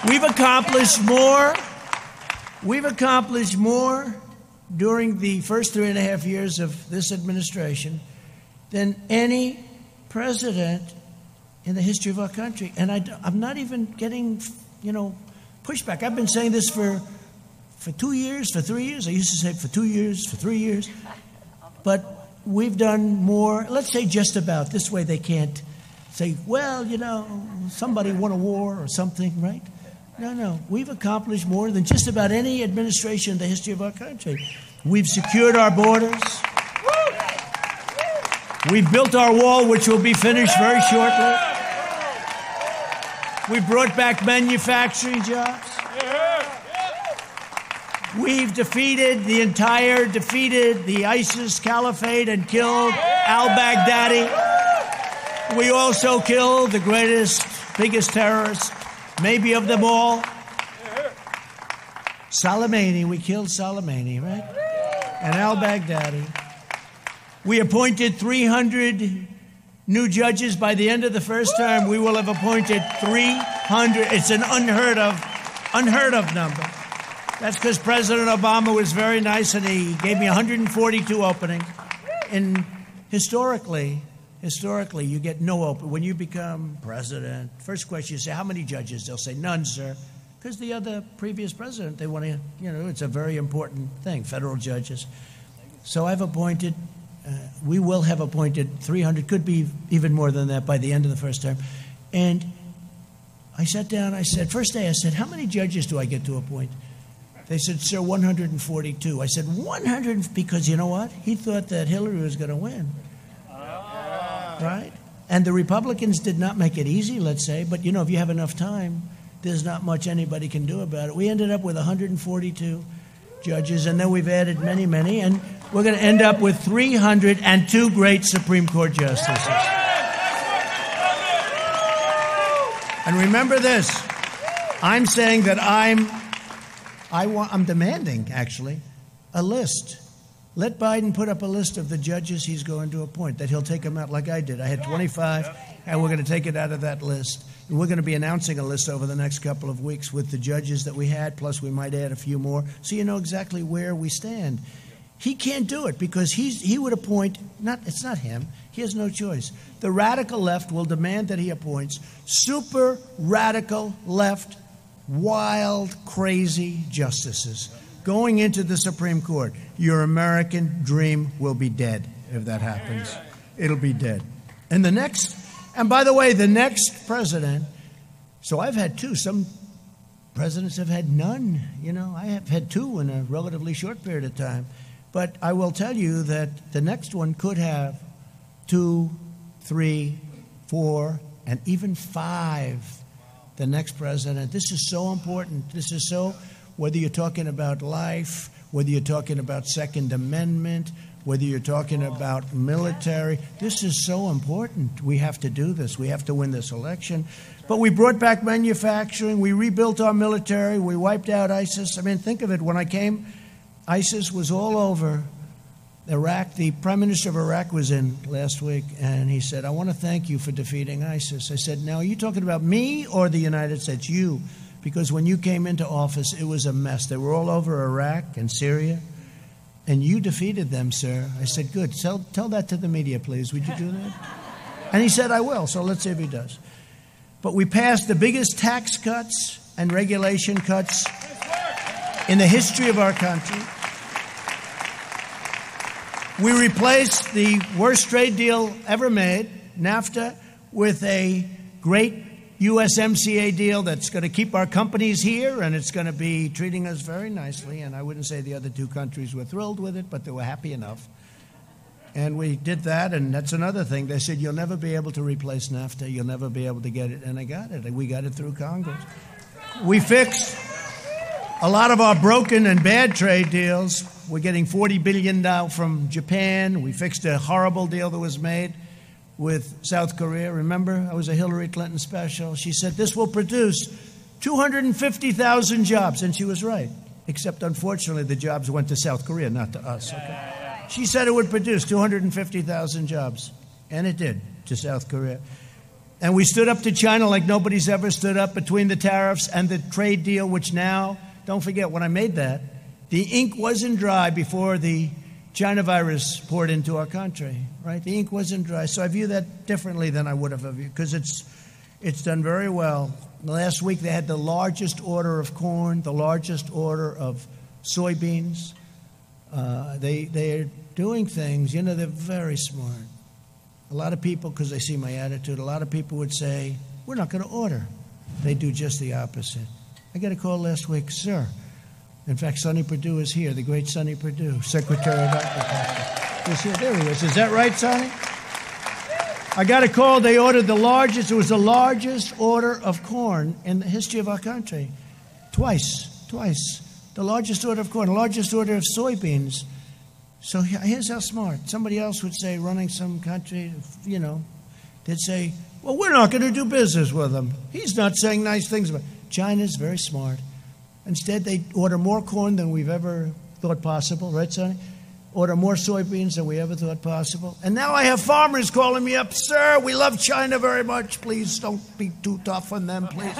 We've accomplished more. We've accomplished more during the first 3.5 years of this administration than any president in the history of our country. And I'm not even getting, pushback. I've been saying this for 2 years, for 3 years. I used to say for 2 years, for 3 years. But we've done more, let's say just about. This way they can't say, well, somebody won a war or something, right? No. We've accomplished more than just about any administration in the history of our country. We've secured our borders. We've built our wall, which will be finished very shortly. We've brought back manufacturing jobs. We've defeated the ISIS caliphate and killed al-Baghdadi. We also killed the biggest terrorist, maybe of them all. Soleimani, we killed Soleimani, right? And al-Baghdadi. We appointed 300 new judges. By the end of the first term, we will have appointed 300. It's an unheard of number. That's because President Obama was very nice and he gave me 142 openings. And historically, you get no open. When you become president, first question you say, how many judges? They'll say, none, sir. Because the other previous president, they want to, it's a very important thing, federal judges. So I've appointed, we will have appointed 300, could be even more than that by the end of the first term. And I sat down, first day I said, how many judges do I get to appoint? They said, sir, 142. I said, 100, because you know what? He thought that Hillary was going to win. Right? And the Republicans did not make it easy, let's say, but if you have enough time, there's not much anybody can do about it. We ended up with 142 judges, and then we've added many, many, and we're going to end up with 302 great Supreme Court justices. And remember this, I'm saying that I'm demanding, actually, a list. Let Biden put up a list of the judges he's going to appoint, that he'll take them out like I did. I had 25, and we're going to take it out of that list. And we're going to be announcing a list over the next couple of weeks with the judges that we had, plus we might add a few more, so you know exactly where we stand. He can't do it because he would appoint, it's not him, he has no choice. The radical left will demand that he appoints super radical left, wild, crazy justices going into the Supreme Court. Your American dream will be dead if that happens. It'll be dead. And by the way, the next president, so I've had two. Some presidents have had none. I have had two in a relatively short period of time. But I will tell you that the next one could have 2, 3, 4, and even 5. The next president. This is so important. This is so, whether you're talking about life, whether you're talking about Second Amendment, whether you're talking about military, this is so important. We have to do this. We have to win this election. But we brought back manufacturing. We rebuilt our military. We wiped out ISIS. I mean, think of it. When I came, ISIS was all over Iraq. The Prime Minister of Iraq was in last week, and he said, I want to thank you for defeating ISIS. I said, now, are you talking about me or the United States? You. Because when you came into office, it was a mess. They were all over Iraq and Syria, and you defeated them, sir. I said, good. Tell that to the media, please. Would you do that? And he said, I will, so let's see if he does. But we passed the biggest tax cuts and regulation cuts in the history of our country. We replaced the worst trade deal ever made, NAFTA, with a great USMCA deal that's going to keep our companies here, and it's going to be treating us very nicely. And I wouldn't say the other two countries were thrilled with it, but they were happy enough. And we did that, and that's another thing. They said, you'll never be able to replace NAFTA. You'll never be able to get it. And I got it. We got it through Congress. We fixed a lot of our broken and bad trade deals. We're getting $40 billion now from Japan. We fixed a horrible deal that was made with South Korea. Remember, I was a Hillary Clinton special. She said, this will produce 250,000 jobs. And she was right. Except, unfortunately, the jobs went to South Korea, not to us. Okay? She said it would produce 250,000 jobs. And it did, to South Korea. And we stood up to China like nobody's ever stood up between the tariffs and the trade deal, which now, don't forget, when I made that, the ink wasn't dry before the China virus poured into our country, right? The ink wasn't dry. So I view that differently than I would have viewed, because it's done very well. Last week they had the largest order of corn, the largest order of soybeans. They are doing things, you know, they're very smart. A lot of people, because they see my attitude, a lot of people would say, we're not going to order. They do just the opposite. I got a call last week, sir. In fact, Sonny Perdue is here, the great Sonny Perdue, Secretary of Agriculture. He's here. There he is. Is that right, Sonny? I got a call. They ordered the largest. It was the largest order of corn in the history of our country. Twice. The largest order of corn, the largest order of soybeans. So here's how smart. Somebody else would say, running some country, you know, they'd say, well, we're not going to do business with him. He's not saying nice things about it. China's very smart. Instead, they order more corn than we've ever thought possible, right, Sonny? Order more soybeans than we ever thought possible. And now I have farmers calling me up, sir, we love China very much. Please don't be too tough on them, please.